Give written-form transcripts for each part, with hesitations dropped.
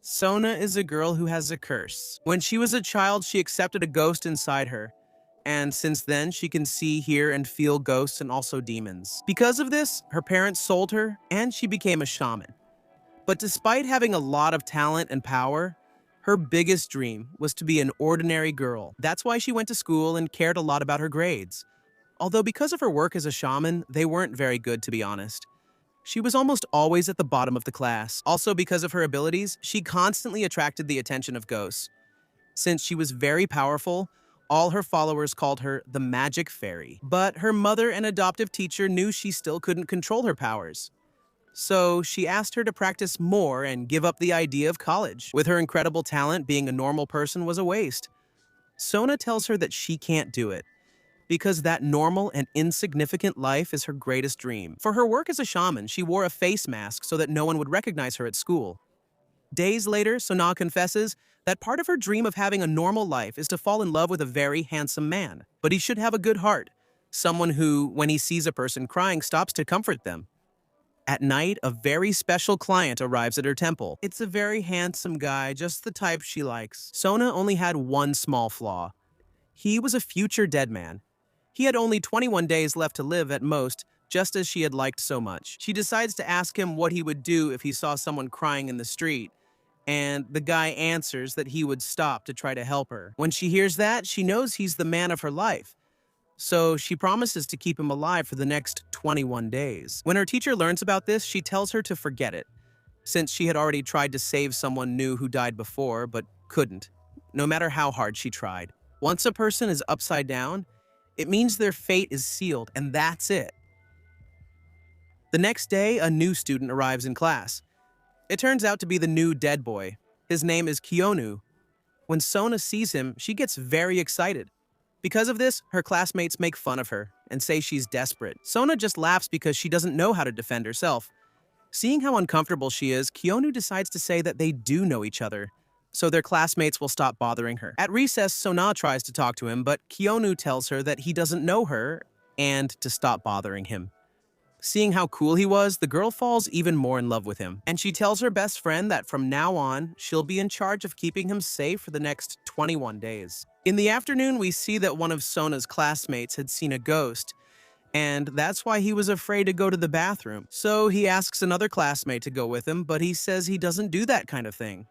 Sona is a girl who has a curse. When she was a child, she accepted a ghost inside her, and since then, she can see, hear, and feel ghosts and also demons. Because of this, her parents sold her, and she became a shaman. But despite having a lot of talent and power, her biggest dream was to be an ordinary girl. That's why she went to school and cared a lot about her grades. Although because of her work as a shaman, they weren't very good, to be honest. She was almost always at the bottom of the class. Also, because of her abilities, she constantly attracted the attention of ghosts. Since she was very powerful, all her followers called her the Magic Fairy. But her mother and adoptive teacher knew she still couldn't control her powers. So she asked her to practice more and give up the idea of college. With her incredible talent, being a normal person was a waste. Sona tells her that she can't do it, because that normal and insignificant life is her greatest dream. For her work as a shaman, she wore a face mask so that no one would recognize her at school. Days later, Sona confesses that part of her dream of having a normal life is to fall in love with a very handsome man. But he should have a good heart, someone who, when he sees a person crying, stops to comfort them. At night, a very special client arrives at her temple. It's a very handsome guy, just the type she likes. Sona only had one small flaw. He was a future dead man. He had only 21 days left to live at most, just as she had liked so much. She decides to ask him what he would do if he saw someone crying in the street, and the guy answers that he would stop to try to help her. When she hears that, she knows he's the man of her life. So she promises to keep him alive for the next 21 days. When her teacher learns about this, she tells her to forget it, since she had already tried to save someone new who died before, but couldn't, no matter how hard she tried. Once a person is upside down, it means their fate is sealed, and that's it. The next day, a new student arrives in class. It turns out to be the new dead boy. His name is Kyonu. When Sona sees him, she gets very excited. Because of this, her classmates make fun of her and say she's desperate. Sona just laughs because she doesn't know how to defend herself. Seeing how uncomfortable she is, Kyonu decides to say that they do know each other, so their classmates will stop bothering her. At recess, Sona tries to talk to him, but Kyonu tells her that he doesn't know her and to stop bothering him. Seeing how cool he was, the girl falls even more in love with him, and she tells her best friend that from now on, she'll be in charge of keeping him safe for the next 21 days. In the afternoon, we see that one of Sona's classmates had seen a ghost, and that's why he was afraid to go to the bathroom. So he asks another classmate to go with him, but he says he doesn't do that kind of thing.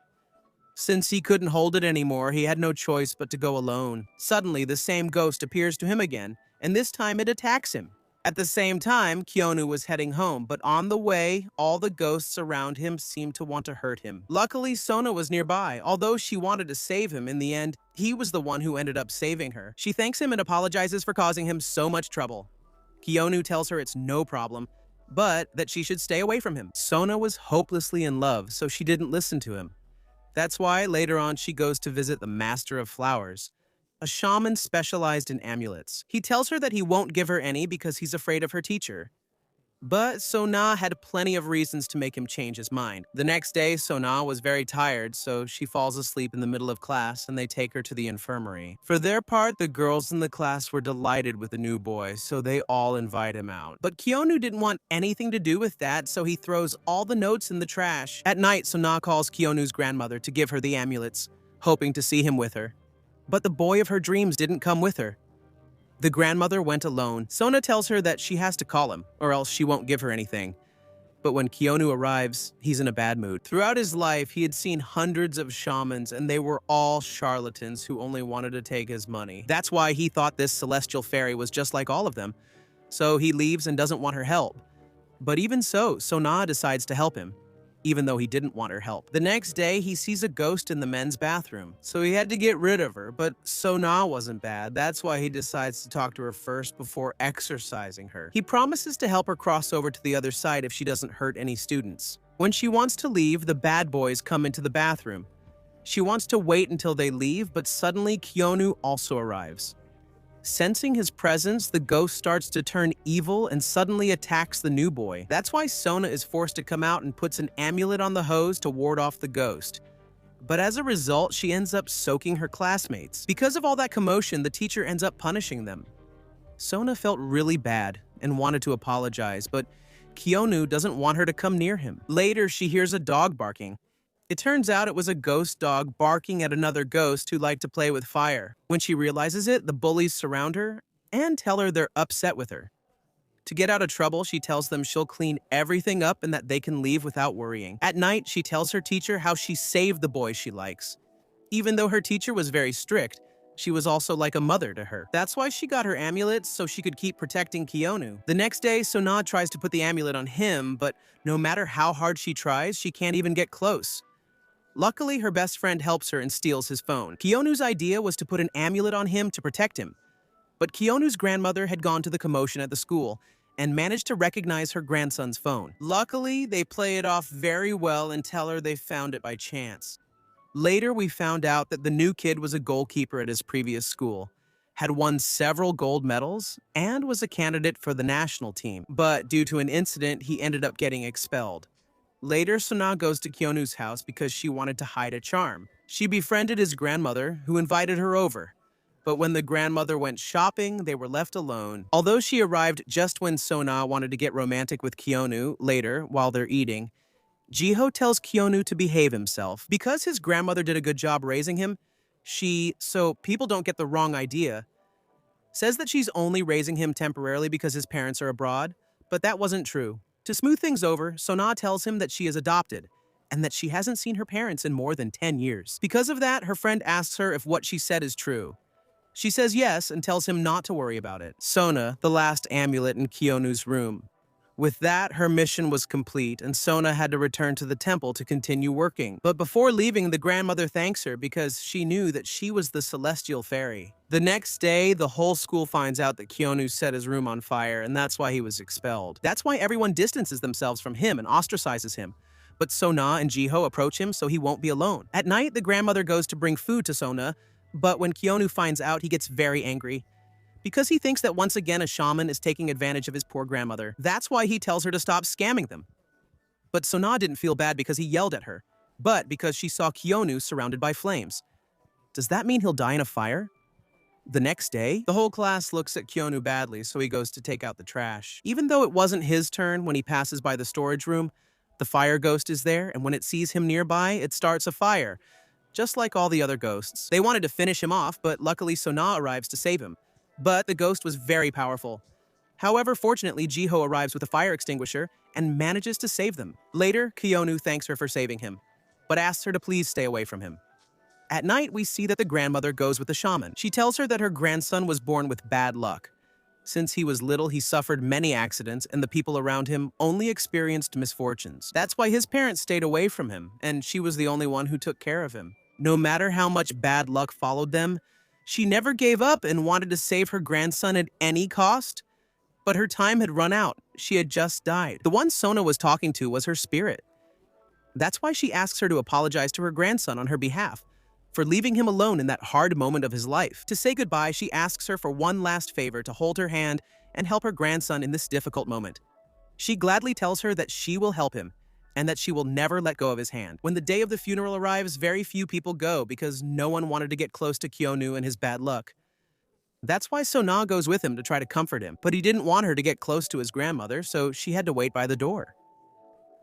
Since he couldn't hold it anymore, he had no choice but to go alone. Suddenly, the same ghost appears to him again, and this time it attacks him. At the same time, Kyonu was heading home, but on the way, all the ghosts around him seemed to want to hurt him. Luckily, Sona was nearby. Although she wanted to save him, in the end, he was the one who ended up saving her. She thanks him and apologizes for causing him so much trouble. Kyonu tells her it's no problem, but that she should stay away from him. Sona was hopelessly in love, so she didn't listen to him. That's why later on she goes to visit the Master of Flowers, a shaman specialized in amulets. He tells her that he won't give her any because he's afraid of her teacher. But Sona had plenty of reasons to make him change his mind. The next day, Sona was very tired, so she falls asleep in the middle of class and they take her to the infirmary. For their part, the girls in the class were delighted with the new boy, so they all invite him out. But Kyonu didn't want anything to do with that, so he throws all the notes in the trash. At night, Sona calls Kyonu's grandmother to give her the amulets, hoping to see him with her. But the boy of her dreams didn't come with her. The grandmother went alone. Sona tells her that she has to call him, or else she won't give her anything. But when Kyonu arrives, he's in a bad mood. Throughout his life, he had seen hundreds of shamans, and they were all charlatans who only wanted to take his money. That's why he thought this celestial fairy was just like all of them. So he leaves and doesn't want her help. But even so, Sona decides to help him, even though he didn't want her help. The next day, he sees a ghost in the men's bathroom, so he had to get rid of her, but Sona wasn't bad. That's why he decides to talk to her first before exorcising her. He promises to help her cross over to the other side if she doesn't hurt any students. When she wants to leave, the bad boys come into the bathroom. She wants to wait until they leave, but suddenly Kyonu also arrives. Sensing his presence, the ghost starts to turn evil and suddenly attacks the new boy. That's why Sona is forced to come out and puts an amulet on the hose to ward off the ghost. But as a result, she ends up soaking her classmates. Because of all that commotion, the teacher ends up punishing them. Sona felt really bad and wanted to apologize, but Kyonu doesn't want her to come near him. Later, she hears a dog barking. It turns out it was a ghost dog barking at another ghost who liked to play with fire. When she realizes it, the bullies surround her and tell her they're upset with her. To get out of trouble, she tells them she'll clean everything up and that they can leave without worrying. At night, she tells her teacher how she saved the boy she likes. Even though her teacher was very strict, she was also like a mother to her. That's why she got her amulet, so she could keep protecting Kyonu. The next day, Sona tries to put the amulet on him, but no matter how hard she tries, she can't even get close. Luckily, her best friend helps her and steals his phone. Kyonu's idea was to put an amulet on him to protect him. But Kyonu's grandmother had gone to the commotion at the school and managed to recognize her grandson's phone. Luckily, they play it off very well and tell her they found it by chance. Later, we found out that the new kid was a goalkeeper at his previous school, had won several gold medals, and was a candidate for the national team. But due to an incident, he ended up getting expelled. Later, Sona goes to Kyonu's house because she wanted to hide a charm. She befriended his grandmother, who invited her over. But when the grandmother went shopping, they were left alone. Although she arrived just when Sona wanted to get romantic with Kyonu later, while they're eating, Jiho tells Kyonu to behave himself. Because his grandmother did a good job raising him, so people don't get the wrong idea, says that she's only raising him temporarily because his parents are abroad, but that wasn't true. To smooth things over, Sona tells him that she is adopted and that she hasn't seen her parents in more than 10 years. Because of that, her friend asks her if what she said is true. She says yes and tells him not to worry about it. Sona, the last amulet in Kyonu's room. With that, her mission was complete, and Sona had to return to the temple to continue working. But before leaving, the grandmother thanks her because she knew that she was the celestial fairy. The next day, the whole school finds out that Kyonu set his room on fire, and that's why he was expelled. That's why everyone distances themselves from him and ostracizes him. But Sona and Jiho approach him so he won't be alone. At night, the grandmother goes to bring food to Sona, but when Kyonu finds out, he gets very angry, because he thinks that once again a shaman is taking advantage of his poor grandmother. That's why he tells her to stop scamming them. But Sona didn't feel bad because he yelled at her, but because she saw Kyonu surrounded by flames. Does that mean he'll die in a fire? The next day, the whole class looks at Kyonu badly, so he goes to take out the trash. Even though it wasn't his turn, when he passes by the storage room, the fire ghost is there, and when it sees him nearby, it starts a fire, just like all the other ghosts. They wanted to finish him off, but luckily Sona arrives to save him. But the ghost was very powerful. However, fortunately, Jiho arrives with a fire extinguisher and manages to save them. Later, Kyonu thanks her for saving him, but asks her to please stay away from him. At night, we see that the grandmother goes with the shaman. She tells her that her grandson was born with bad luck. Since he was little, he suffered many accidents, and the people around him only experienced misfortunes. That's why his parents stayed away from him, and she was the only one who took care of him. No matter how much bad luck followed them, she never gave up and wanted to save her grandson at any cost. But her time had run out. She had just died. The one Sona was talking to was her spirit. That's why she asks her to apologize to her grandson on her behalf for leaving him alone in that hard moment of his life. To say goodbye, she asks her for one last favor to hold her hand and help her grandson in this difficult moment. She gladly tells her that she will help him and that she will never let go of his hand. When the day of the funeral arrives, very few people go because no one wanted to get close to Kyonu and his bad luck. That's why Sona goes with him to try to comfort him, but he didn't want her to get close to his grandmother, so she had to wait by the door.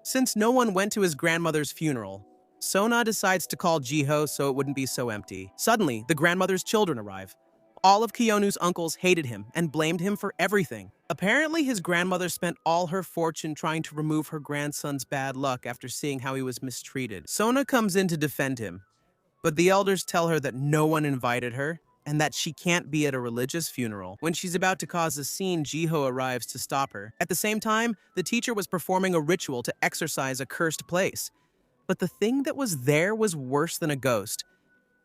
Since no one went to his grandmother's funeral, Sona decides to call Jiho so it wouldn't be so empty. Suddenly, the grandmother's children arrive. All of Kyonu's uncles hated him and blamed him for everything. Apparently, his grandmother spent all her fortune trying to remove her grandson's bad luck after seeing how he was mistreated. Sona comes in to defend him, but the elders tell her that no one invited her and that she can't be at a religious funeral. When she's about to cause a scene, Jiho arrives to stop her. At the same time, the teacher was performing a ritual to exorcise a cursed place. But the thing that was there was worse than a ghost.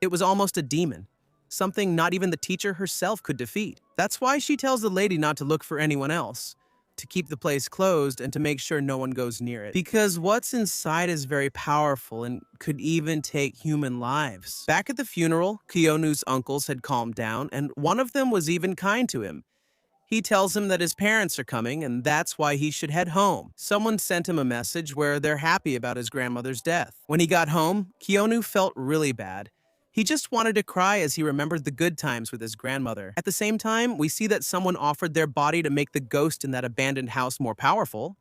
It was almost a demon. Something not even the teacher herself could defeat. That's why she tells the lady not to look for anyone else, to keep the place closed and to make sure no one goes near it. Because what's inside is very powerful and could even take human lives. Back at the funeral, Kyonu's uncles had calmed down, and one of them was even kind to him. He tells him that his parents are coming and that's why he should head home. Someone sent him a message where they're happy about his grandmother's death. When he got home, Kyonu felt really bad. He just wanted to cry as he remembered the good times with his grandmother. At the same time, we see that someone offered their body to make the ghost in that abandoned house more powerful.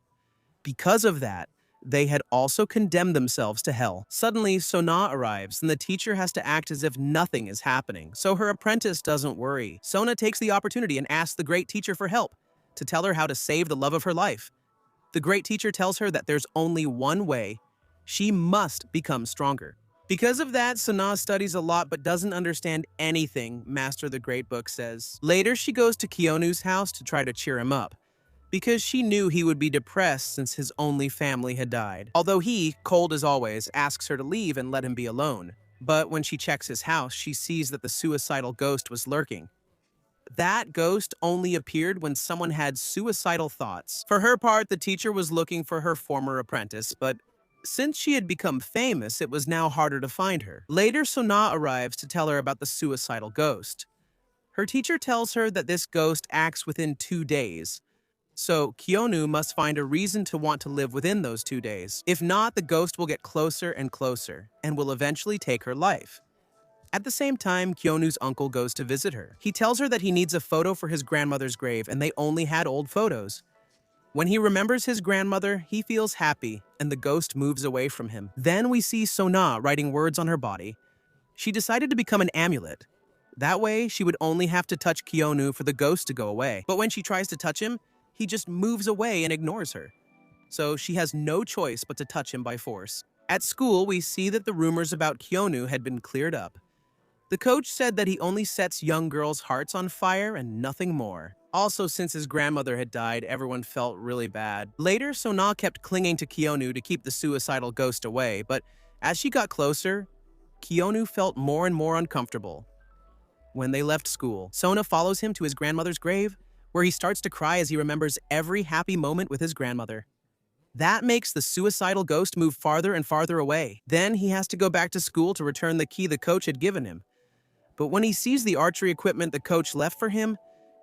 Because of that, they had also condemned themselves to hell. Suddenly, Sona arrives, and the teacher has to act as if nothing is happening, so her apprentice doesn't worry. Sona takes the opportunity and asks the great teacher for help, to tell her how to save the love of her life. The great teacher tells her that there's only one way. She must become stronger. Because of that, Sona studies a lot but doesn't understand anything, Master the Great Book says. Later, she goes to Kyonu's house to try to cheer him up, because she knew he would be depressed since his only family had died. Although he, cold as always, asks her to leave and let him be alone. But when she checks his house, she sees that the suicidal ghost was lurking. That ghost only appeared when someone had suicidal thoughts. For her part, the teacher was looking for her former apprentice, but since she had become famous, it was now harder to find her. Later, Sona arrives to tell her about the suicidal ghost. Her teacher tells her that this ghost acts within 2 days, so Kyonu must find a reason to want to live within those 2 days. If not, the ghost will get closer and closer and will eventually take her life. At the same time, Kyonu's uncle goes to visit her. He tells her that he needs a photo for his grandmother's grave, and they only had old photos. When he remembers his grandmother, he feels happy, and the ghost moves away from him. Then we see Sona writing words on her body. She decided to become an amulet. That way, she would only have to touch Kyonu for the ghost to go away. But when she tries to touch him, he just moves away and ignores her. So she has no choice but to touch him by force. At school, we see that the rumors about Kyonu had been cleared up. The coach said that he only sets young girls' hearts on fire and nothing more. Also, since his grandmother had died, everyone felt really bad. Later, Sona kept clinging to Kyonu to keep the suicidal ghost away, but as she got closer, Kyonu felt more and more uncomfortable. When they left school, Sona follows him to his grandmother's grave, where he starts to cry as he remembers every happy moment with his grandmother. That makes the suicidal ghost move farther and farther away. Then he has to go back to school to return the key the coach had given him. But when he sees the archery equipment the coach left for him,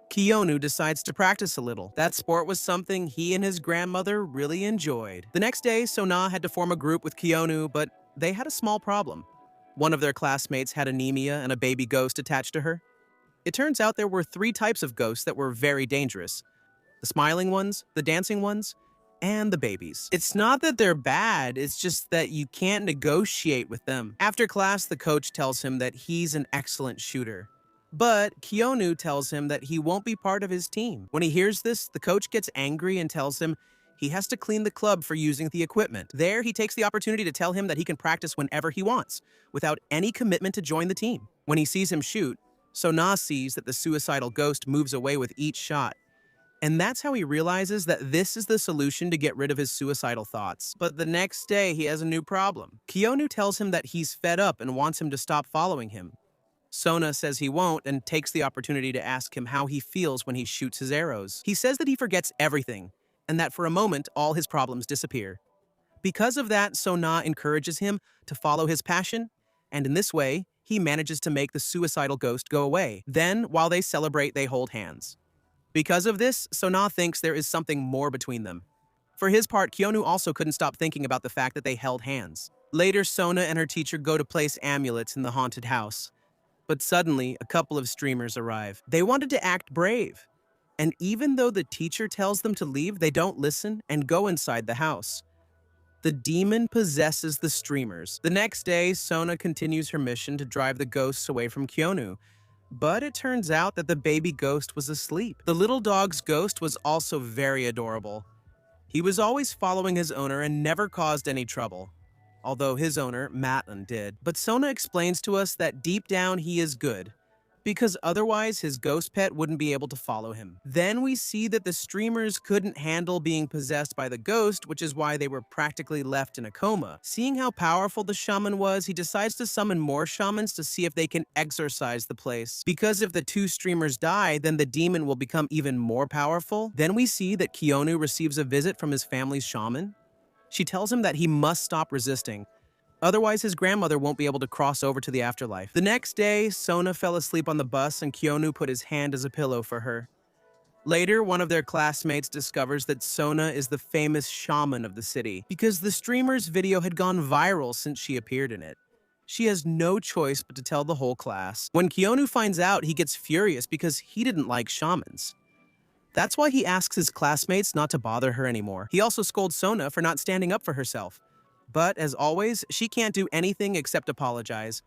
Kyonu decides to practice a little. That sport was something he and his grandmother really enjoyed. The next day, Sona had to form a group with Kyonu, but they had a small problem. One of their classmates had anemia and a baby ghost attached to her. It turns out there were 3 types of ghosts that were very dangerous: the smiling ones, the dancing ones, and the babies. It's not that they're bad, it's just that you can't negotiate with them. After class, the coach tells him that he's an excellent shooter. But Kyonu tells him that he won't be part of his team. When he hears this, the coach gets angry and tells him he has to clean the club for using the equipment. There, he takes the opportunity to tell him that he can practice whenever he wants, without any commitment to join the team. When he sees him shoot, Sona sees that the suicidal ghost moves away with each shot. And that's how he realizes that this is the solution to get rid of his suicidal thoughts. But the next day, he has a new problem. Kyonu tells him that he's fed up and wants him to stop following him. Sona says he won't and takes the opportunity to ask him how he feels when he shoots his arrows. He says that he forgets everything, and that for a moment, all his problems disappear. Because of that, Sona encourages him to follow his passion, and in this way, he manages to make the suicidal ghost go away. Then, while they celebrate, they hold hands. Because of this, Sona thinks there is something more between them. For his part, Kyonu also couldn't stop thinking about the fact that they held hands. Later, Sona and her teacher go to place amulets in the haunted house. But suddenly, a couple of streamers arrive. They wanted to act brave. And even though the teacher tells them to leave, they don't listen and go inside the house. The demon possesses the streamers. The next day, Sona continues her mission to drive the ghosts away from Kyonu. But it turns out that the baby ghost was asleep. The little dog's ghost was also very adorable. He was always following his owner and never caused any trouble, although his owner, Matlin, did. But Sona explains to us that deep down he is good, because otherwise his ghost pet wouldn't be able to follow him. Then we see that the streamers couldn't handle being possessed by the ghost, which is why they were practically left in a coma. Seeing how powerful the shaman was, he decides to summon more shamans to see if they can exorcise the place. Because if the 2 streamers die, then the demon will become even more powerful. Then we see that Kyonu receives a visit from his family's shaman. She tells him that he must stop resisting. Otherwise, his grandmother won't be able to cross over to the afterlife. The next day, Sona fell asleep on the bus and Kyonu put his hand as a pillow for her. Later, one of their classmates discovers that Sona is the famous shaman of the city, because the streamer's video had gone viral since she appeared in it. She has no choice but to tell the whole class. When Kyonu finds out, he gets furious because he didn't like shamans. That's why he asks his classmates not to bother her anymore. He also scolds Sona for not standing up for herself. But, as always, she can't do anything except apologize,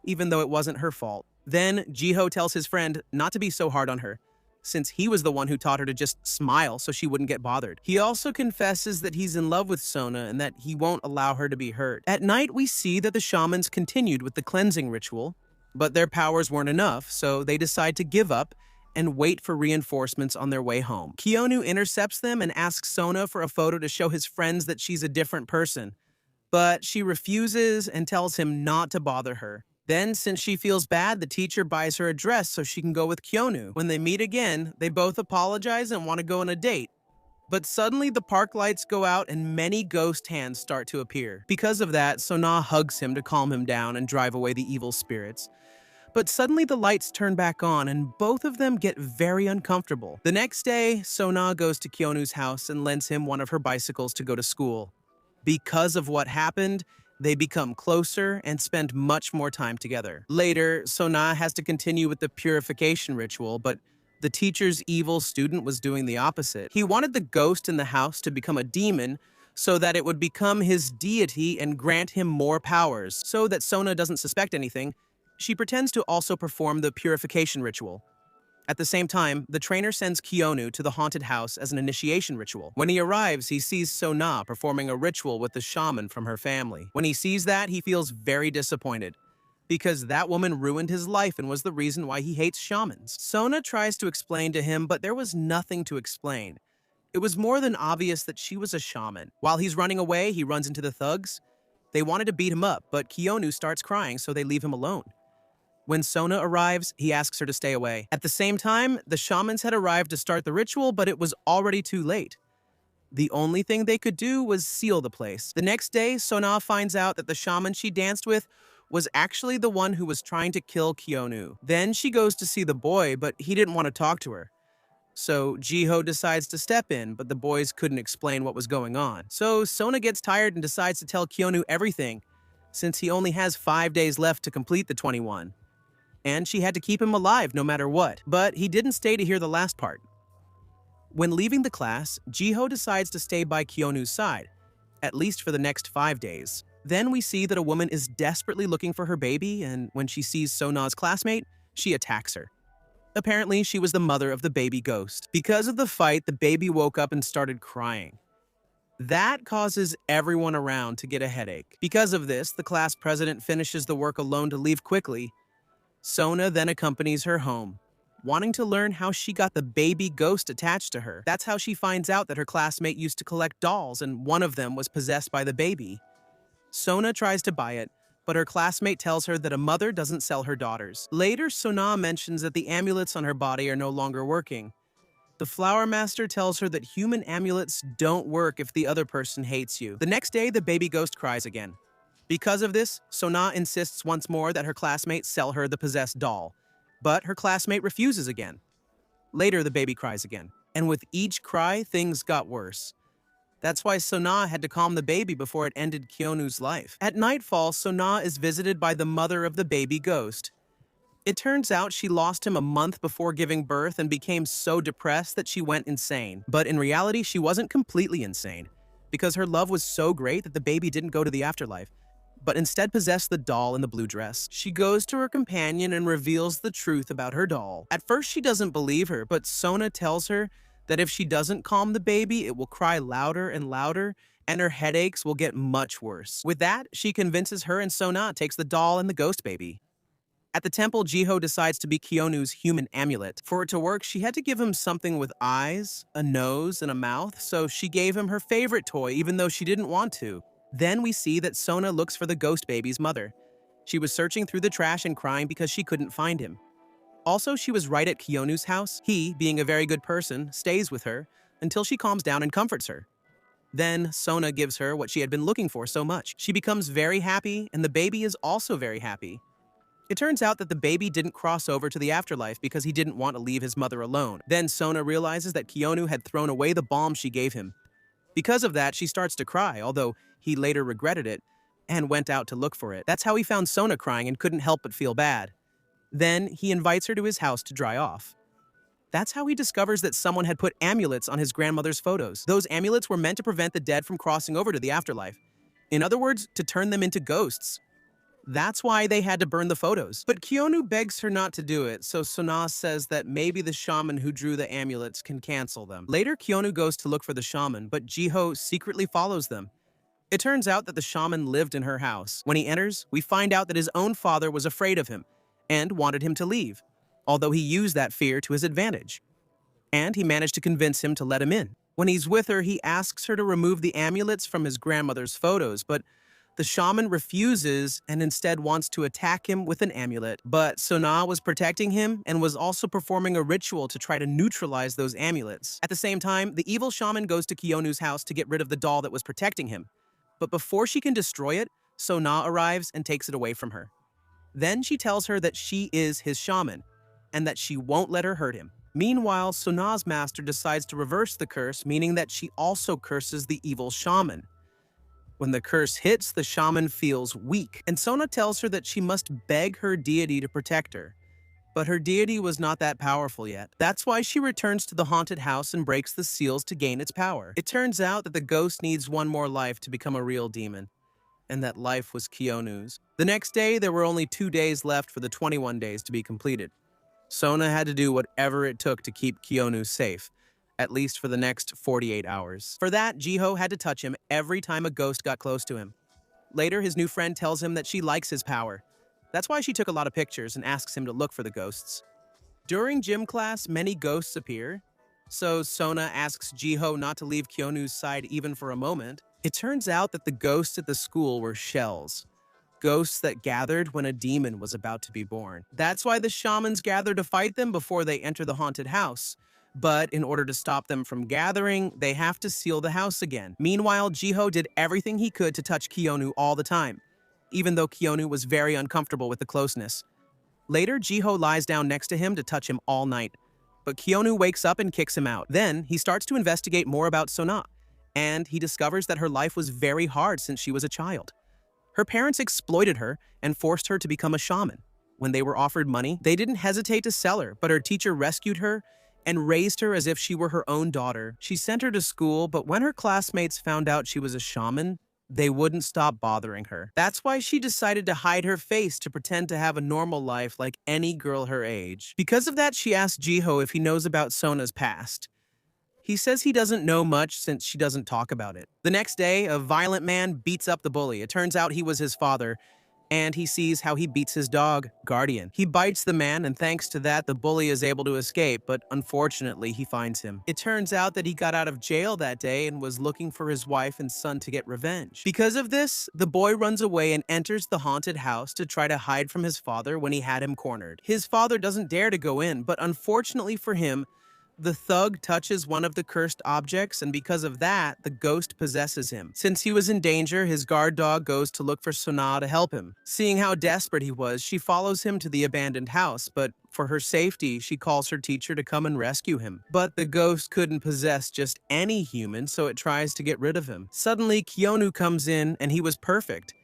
even though it wasn't her fault. Then, Jiho tells his friend not to be so hard on her, since he was the one who taught her to just smile so she wouldn't get bothered. He also confesses that he's in love with Sona and that he won't allow her to be hurt. At night, we see that the shamans continued with the cleansing ritual, but their powers weren't enough, so they decide to give up and wait for reinforcements on their way home. Kyonu intercepts them and asks Sona for a photo to show his friends that she's a different person, but she refuses and tells him not to bother her. Then, since she feels bad, the teacher buys her a dress so she can go with Kyonu. When they meet again, they both apologize and want to go on a date. But suddenly, the park lights go out and many ghost hands start to appear. Because of that, Sona hugs him to calm him down and drive away the evil spirits. But suddenly the lights turn back on and both of them get very uncomfortable. The next day, Sona goes to Kyonu's house and lends him one of her bicycles to go to school. Because of what happened, they become closer and spend much more time together. Later, Sona has to continue with the purification ritual, but the teacher's evil student was doing the opposite. He wanted the ghost in the house to become a demon so that it would become his deity and grant him more powers. So that Sona doesn't suspect anything, she pretends to also perform the purification ritual. At the same time, the trainer sends Kyonu to the haunted house as an initiation ritual. When he arrives, he sees Sona performing a ritual with the shaman from her family. When he sees that, he feels very disappointed, because that woman ruined his life and was the reason why he hates shamans. Sona tries to explain to him, but there was nothing to explain. It was more than obvious that she was a shaman. While he's running away, he runs into the thugs. They wanted to beat him up, but Kyonu starts crying, so they leave him alone. When Sona arrives, he asks her to stay away. At the same time, the shamans had arrived to start the ritual, but it was already too late. The only thing they could do was seal the place. The next day, Sona finds out that the shaman she danced with was actually the one who was trying to kill Kyonu. Then she goes to see the boy, but he didn't want to talk to her. So Jiho decides to step in, but the boys couldn't explain what was going on. So Sona gets tired and decides to tell Kyonu everything, since he only has 5 days left to complete the 21. And she had to keep him alive no matter what. But he didn't stay to hear the last part. When leaving the class, Jiho decides to stay by Kyonu's side, at least for the next 5 days. Then we see that a woman is desperately looking for her baby, and when she sees Sona's classmate, she attacks her. Apparently, she was the mother of the baby ghost. Because of the fight, the baby woke up and started crying. That causes everyone around to get a headache. Because of this, the class president finishes the work alone to leave quickly. Sona then accompanies her home, wanting to learn how she got the baby ghost attached to her. That's how she finds out that her classmate used to collect dolls and one of them was possessed by the baby. Sona tries to buy it, but her classmate tells her that a mother doesn't sell her daughters. Later, Sona mentions that the amulets on her body are no longer working. The flower master tells her that human amulets don't work if the other person hates you. The next day, the baby ghost cries again. Because of this, Sona insists once more that her classmate sell her the possessed doll, but her classmate refuses again. Later, the baby cries again, and with each cry, things got worse. That's why Sona had to calm the baby before it ended Kyonu's life. At nightfall, Sona is visited by the mother of the baby ghost. It turns out she lost him a month before giving birth and became so depressed that she went insane. But in reality, she wasn't completely insane, because her love was so great that the baby didn't go to the afterlife, but instead possessed the doll in the blue dress. She goes to her companion and reveals the truth about her doll. At first, she doesn't believe her, but Sona tells her that if she doesn't calm the baby, it will cry louder and louder, and her headaches will get much worse. With that, she convinces her and Sona takes the doll and the ghost baby. At the temple, Jiho decides to be Kyonu's human amulet. For it to work, she had to give him something with eyes, a nose, and a mouth, so she gave him her favorite toy even though she didn't want to. Then we see that Sona looks for the ghost baby's mother. She was searching through the trash and crying because she couldn't find him. Also, she was right at Kyonu's house. He, being a very good person, stays with her until she calms down and comforts her. Then, Sona gives her what she had been looking for so much. She becomes very happy, and the baby is also very happy. It turns out that the baby didn't cross over to the afterlife because he didn't want to leave his mother alone. Then Sona realizes that Kyonu had thrown away the balm she gave him. Because of that, she starts to cry, although he later regretted it and went out to look for it. That's how he found Sona crying and couldn't help but feel bad. Then he invites her to his house to dry off. That's how he discovers that someone had put amulets on his grandmother's photos. Those amulets were meant to prevent the dead from crossing over to the afterlife. In other words, to turn them into ghosts. That's why they had to burn the photos. But Kyonu begs her not to do it, so Sona says that maybe the shaman who drew the amulets can cancel them. Later, Kyonu goes to look for the shaman, but Jiho secretly follows them. It turns out that the shaman lived in her house. When he enters, we find out that his own father was afraid of him and wanted him to leave, although he used that fear to his advantage. And he managed to convince him to let him in. When he's with her, he asks her to remove the amulets from his grandmother's photos, but the shaman refuses and instead wants to attack him with an amulet. But Sona was protecting him and was also performing a ritual to try to neutralize those amulets. At the same time, the evil shaman goes to Kyonu's house to get rid of the doll that was protecting him. But before she can destroy it, Sona arrives and takes it away from her. Then she tells her that she is his shaman and that she won't let her hurt him. Meanwhile, Sona's master decides to reverse the curse, meaning that she also curses the evil shaman. When the curse hits, the shaman feels weak, and Sona tells her that she must beg her deity to protect her. But her deity was not that powerful yet. That's why she returns to the haunted house and breaks the seals to gain its power. It turns out that the ghost needs one more life to become a real demon, and that life was Kyonu's. The next day, there were only 2 days left for the 21 days to be completed. Sona had to do whatever it took to keep Kyonu safe, at least for the next 48 hours. For that, Jiho had to touch him every time a ghost got close to him. Later, his new friend tells him that she likes his power. That's why she took a lot of pictures and asks him to look for the ghosts. During gym class, many ghosts appear, so Sona asks Jiho not to leave Kyonu's side even for a moment. It turns out that the ghosts at the school were shells. Ghosts that gathered when a demon was about to be born. That's why the shamans gather to fight them before they enter the haunted house. But in order to stop them from gathering, they have to seal the house again. Meanwhile, Jiho did everything he could to touch Kyonu all the time, even though Kyonu was very uncomfortable with the closeness. Later, Jiho lies down next to him to touch him all night, but Kyonu wakes up and kicks him out. Then, he starts to investigate more about Sona, and he discovers that her life was very hard since she was a child. Her parents exploited her and forced her to become a shaman. When they were offered money, they didn't hesitate to sell her, but her teacher rescued her and raised her as if she were her own daughter. She sent her to school, but when her classmates found out she was a shaman, they wouldn't stop bothering her. That's why she decided to hide her face to pretend to have a normal life like any girl her age. Because of that, she asked Jiho if he knows about Sona's past. He says he doesn't know much since she doesn't talk about it. The next day, a violent man beats up the bully. It turns out he was his father, and he sees how he beats his dog, Guardian. He bites the man, and thanks to that, the bully is able to escape, but unfortunately, he finds him. It turns out that he got out of jail that day and was looking for his wife and son to get revenge. Because of this, the boy runs away and enters the haunted house to try to hide from his father when he had him cornered. His father doesn't dare to go in, but unfortunately for him, the thug touches one of the cursed objects, and because of that, the ghost possesses him. Since he was in danger, his guard dog goes to look for Sona to help him. Seeing how desperate he was, she follows him to the abandoned house, but for her safety, she calls her teacher to come and rescue him. But the ghost couldn't possess just any human, so it tries to get rid of him. Suddenly, Kyonu comes in, and he was perfect.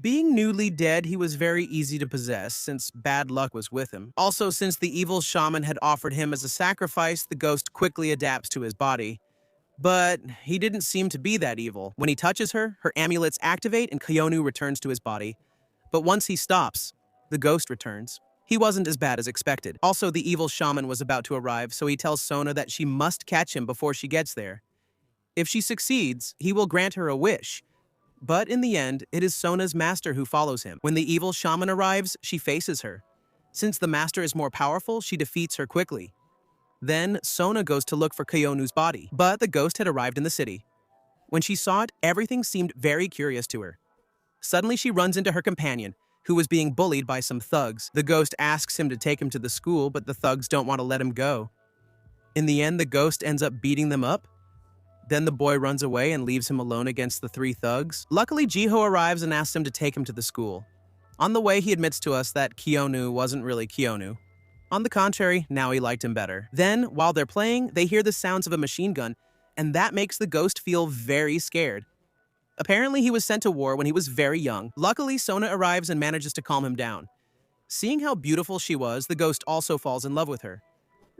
Being newly dead, he was very easy to possess, since bad luck was with him. Also, since the evil shaman had offered him as a sacrifice, the ghost quickly adapts to his body. But he didn't seem to be that evil. When he touches her, her amulets activate and Kyonu returns to his body. But once he stops, the ghost returns. He wasn't as bad as expected. Also, the evil shaman was about to arrive, so he tells Sona that she must catch him before she gets there. If she succeeds, he will grant her a wish. But in the end, it is Sona's master who follows him. When the evil shaman arrives, she faces her. Since the master is more powerful, she defeats her quickly. Then, Sona goes to look for Kyonu's body, but the ghost had arrived in the city. When she saw it, everything seemed very curious to her. Suddenly, she runs into her companion, who was being bullied by some thugs. The ghost asks him to take him to the school, but the thugs don't want to let him go. In the end, the ghost ends up beating them up. Then the boy runs away and leaves him alone against the 3 thugs. Luckily, Jiho arrives and asks him to take him to the school. On the way, he admits to us that Kyonu wasn't really Kyonu. On the contrary, now he liked him better. Then, while they're playing, they hear the sounds of a machine gun, and that makes the ghost feel very scared. Apparently, he was sent to war when he was very young. Luckily, Sona arrives and manages to calm him down. Seeing how beautiful she was, the ghost also falls in love with her.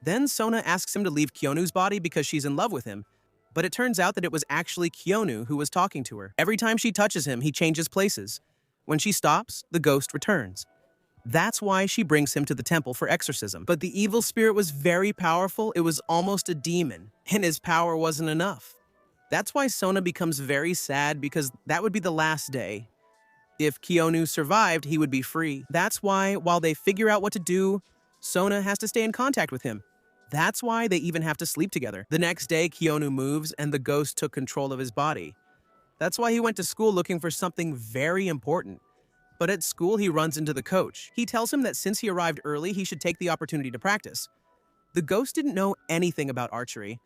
Then Sona asks him to leave Kyonu's body because she's in love with him, but it turns out that it was actually Kyonu who was talking to her. Every time she touches him, he changes places. When she stops, the ghost returns. That's why she brings him to the temple for exorcism. But the evil spirit was very powerful. It was almost a demon, and his power wasn't enough. That's why Sona becomes very sad, because that would be the last day. If Kyonu survived, he would be free. That's why, while they figure out what to do, Sona has to stay in contact with him. That's why they even have to sleep together. The next day, Kyonu moves, and the ghost took control of his body. That's why he went to school looking for something very important. But at school, he runs into the coach. He tells him that since he arrived early, he should take the opportunity to practice. The ghost didn't know anything about archery,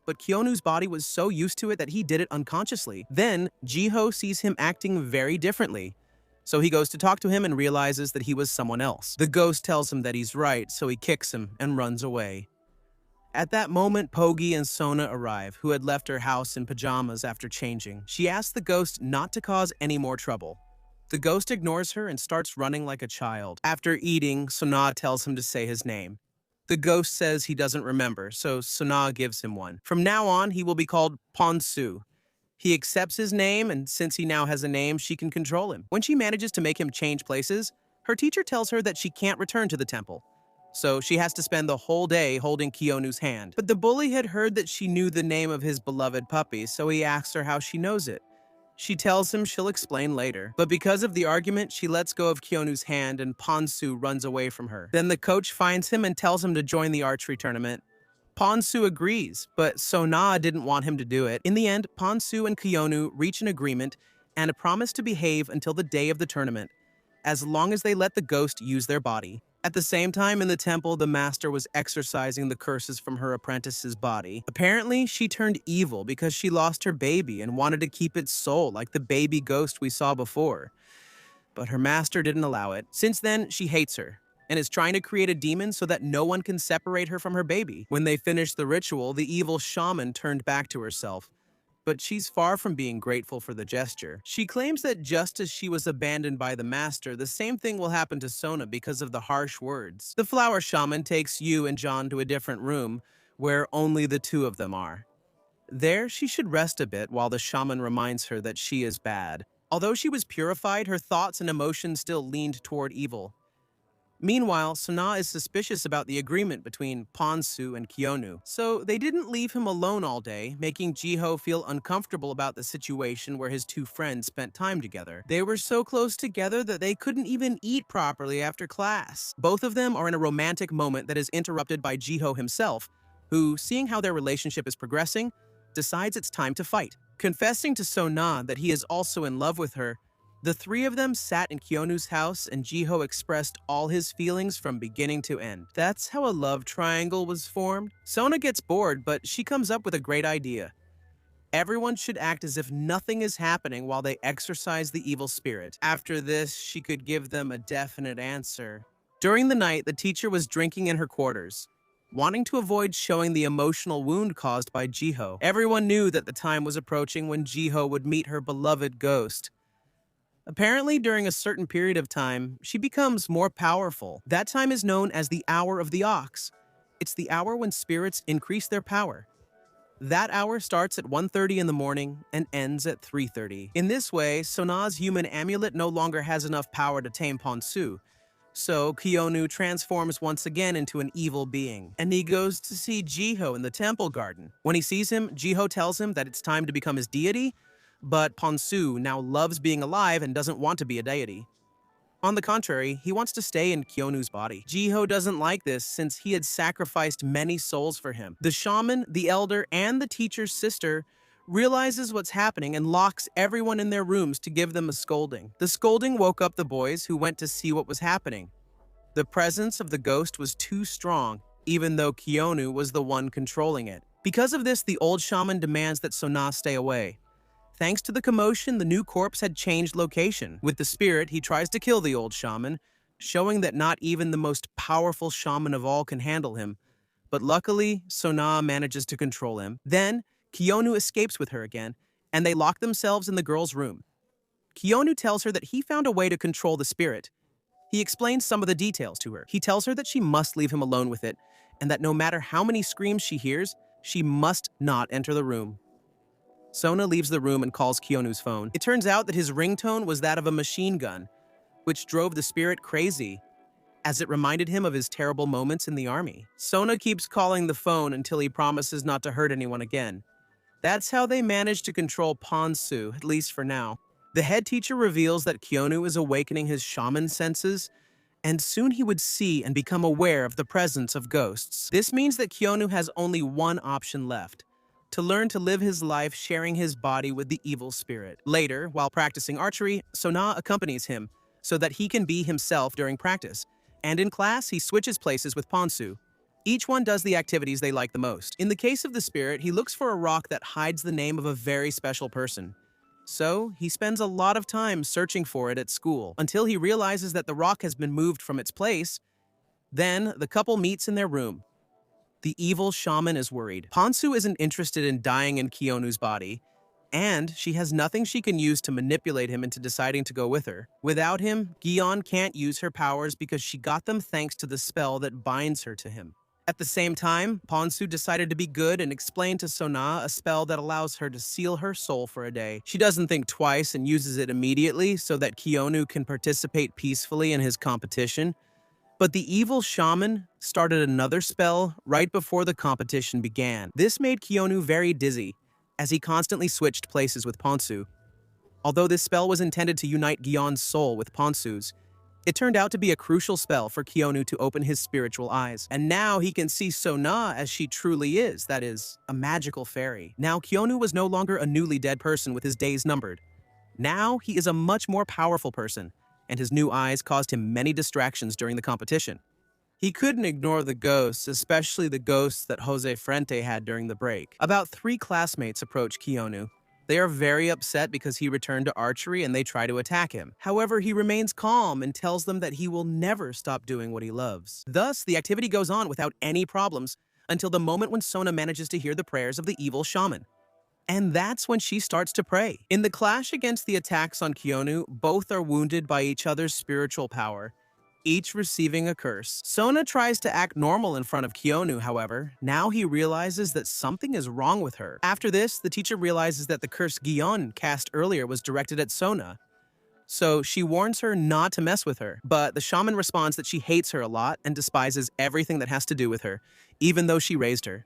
but Kyonu's body was so used to it that he did it unconsciously. Then, Jiho sees him acting very differently. So he goes to talk to him and realizes that he was someone else. The ghost tells him that he's right, so he kicks him and runs away. At that moment, Pogi and Sona arrive, who had left her house in pajamas after changing. She asks the ghost not to cause any more trouble. The ghost ignores her and starts running like a child. After eating, Sona tells him to say his name. The ghost says he doesn't remember, so Sona gives him one. From now on, he will be called Ponsu. He accepts his name, and since he now has a name, she can control him. When she manages to make him change places, her teacher tells her that she can't return to the temple. So she has to spend the whole day holding Kyonu's hand. But the bully had heard that she knew the name of his beloved puppy, so he asks her how she knows it. She tells him she'll explain later. But because of the argument, she lets go of Kyonu's hand and Ponsu runs away from her. Then the coach finds him and tells him to join the archery tournament. Ponsu agrees, but Sona didn't want him to do it. In the end, Ponsu and Kyonu reach an agreement and a promise to behave until the day of the tournament, as long as they let the ghost use their body. At the same time, in the temple, the master was exorcising the curses from her apprentice's body. Apparently, she turned evil because she lost her baby and wanted to keep its soul like the baby ghost we saw before. But her master didn't allow it. Since then, she hates her and is trying to create a demon so that no one can separate her from her baby. When they finished the ritual, the evil shaman turned back to herself. But she's far from being grateful for the gesture. She claims that just as she was abandoned by the master, the same thing will happen to Sona because of the harsh words. The flower shaman takes Yu and John to a different room, where only the two of them are. There, she should rest a bit while the shaman reminds her that she is bad. Although she was purified, her thoughts and emotions still leaned toward evil. Meanwhile, Sona is suspicious about the agreement between Ponsu and Kyonu, so they didn't leave him alone all day, making Jiho feel uncomfortable about the situation where his two friends spent time together. They were so close together that they couldn't even eat properly after class. Both of them are in a romantic moment that is interrupted by Jiho himself, who, seeing how their relationship is progressing, decides it's time to fight. Confessing to Sona that he is also in love with her, the three of them sat in Kyonu's house and Jiho expressed all his feelings from beginning to end. That's how a love triangle was formed. Sona gets bored, but she comes up with a great idea. Everyone should act as if nothing is happening while they exorcise the evil spirit. After this, she could give them a definite answer. During the night, the teacher was drinking in her quarters, wanting to avoid showing the emotional wound caused by Jiho. Everyone knew that the time was approaching when Jiho would meet her beloved ghost. Apparently, during a certain period of time, she becomes more powerful. That time is known as the Hour of the Ox. It's the hour when spirits increase their power. That hour starts at 1:30 in the morning and ends at 3:30. In this way, Sona's human amulet no longer has enough power to tame Ponsu, so Kyonu transforms once again into an evil being, and he goes to see Jiho in the temple garden. When he sees him, Jiho tells him that it's time to become his deity, but Ponsu now loves being alive and doesn't want to be a deity. On the contrary, he wants to stay in Kyonu's body. Jiho doesn't like this since he had sacrificed many souls for him. The shaman, the elder, and the teacher's sister realizes what's happening and locks everyone in their rooms to give them a scolding. The scolding woke up the boys, who went to see what was happening. The presence of the ghost was too strong, even though Kyonu was the one controlling it. Because of this, the old shaman demands that Sona stay away. Thanks to the commotion, the new corpse had changed location. With the spirit, he tries to kill the old shaman, showing that not even the most powerful shaman of all can handle him. But luckily, Sona manages to control him. Then, Kyonu escapes with her again, and they lock themselves in the girl's room. Kyonu tells her that he found a way to control the spirit. He explains some of the details to her. He tells her that she must leave him alone with it, and that no matter how many screams she hears, she must not enter the room. Sona leaves the room and calls Kyonu's phone. It turns out that his ringtone was that of a machine gun, which drove the spirit crazy, as it reminded him of his terrible moments in the army. Sona keeps calling the phone until he promises not to hurt anyone again. That's how they manage to control Ponsu, at least for now. The head teacher reveals that Kyonu is awakening his shaman senses, and soon he would see and become aware of the presence of ghosts. This means that Kyonu has only one option left: to learn to live his life sharing his body with the evil spirit. Later, while practicing archery, Sona accompanies him so that he can be himself during practice, and in class he switches places with Ponsu. Each one does the activities they like the most. In the case of the spirit, he looks for a rock that hides the name of a very special person. So, he spends a lot of time searching for it at school, until he realizes that the rock has been moved from its place. Then, the couple meets in their room. The evil shaman is worried. Ponsu isn't interested in dying in Kyonu's body, and she has nothing she can use to manipulate him into deciding to go with her. Without him, Gion can't use her powers because she got them thanks to the spell that binds her to him. At the same time, Ponsu decided to be good and explained to Sona a spell that allows her to seal her soul for a day. She doesn't think twice and uses it immediately so that Kyonu can participate peacefully in his competition. But the evil shaman started another spell right before the competition began. This made Kyonu very dizzy, as he constantly switched places with Ponsu. Although this spell was intended to unite Gion's soul with Ponsu's, it turned out to be a crucial spell for Kyonu to open his spiritual eyes. And now he can see Sona as she truly is, that is, a magical fairy. Now Kyonu was no longer a newly dead person with his days numbered. Now he is a much more powerful person, and his new eyes caused him many distractions during the competition. He couldn't ignore the ghosts, especially the ghosts that Jose Frente had during the break. About 3 classmates approach Kyonu. They are very upset because he returned to archery and they try to attack him. However, he remains calm and tells them that he will never stop doing what he loves. Thus, the activity goes on without any problems until the moment when Sona manages to hear the prayers of the evil shaman. And that's when she starts to pray. In the clash against the attacks on Kyonu, both are wounded by each other's spiritual power, each receiving a curse. Sona tries to act normal in front of Kyonu, however. Now he realizes that something is wrong with her. After this, the teacher realizes that the curse Gion cast earlier was directed at Sona. So she warns her not to mess with her. But the shaman responds that she hates her a lot and despises everything that has to do with her, even though she raised her.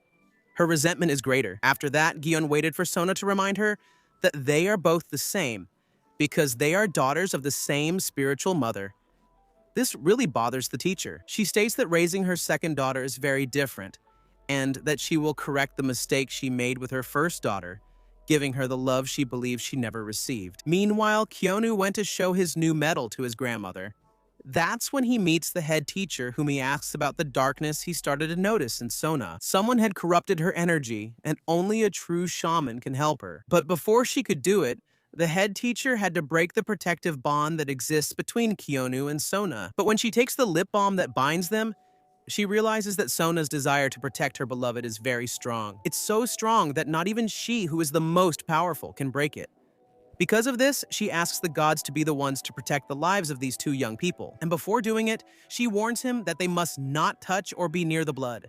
Her resentment is greater. After that, Gion waited for Sona to remind her that they are both the same, because they are daughters of the same spiritual mother. This really bothers the teacher. She states that raising her second daughter is very different, and that she will correct the mistake she made with her first daughter, giving her the love she believes she never received. Meanwhile, Kyonu went to show his new medal to his grandmother. That's when he meets the head teacher, whom he asks about the darkness he started to notice in Sona. Someone had corrupted her energy, and only a true shaman can help her. But before she could do it, the head teacher had to break the protective bond that exists between Kyonu and Sona. But when she takes the lip balm that binds them, she realizes that Sona's desire to protect her beloved is very strong. It's so strong that not even she, who is the most powerful, can break it. Because of this, she asks the gods to be the ones to protect the lives of these 2 young people. And before doing it, she warns him that they must not touch or be near the blood.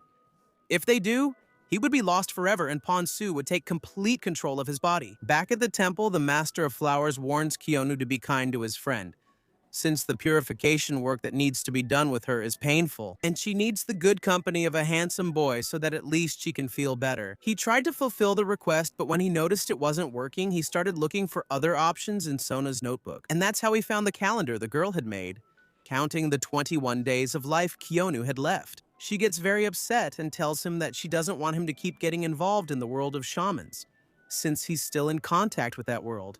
If they do, he would be lost forever and Ponsu would take complete control of his body. Back at the temple, the Master of Flowers warns Kyonu to be kind to his friend, since the purification work that needs to be done with her is painful, and she needs the good company of a handsome boy so that at least she can feel better. He tried to fulfill the request, but when he noticed it wasn't working, he started looking for other options in Sona's notebook. And that's how he found the calendar the girl had made, counting the 21 days of life Kyonu had left. She gets very upset and tells him that she doesn't want him to keep getting involved in the world of shamans, since he's still in contact with that world.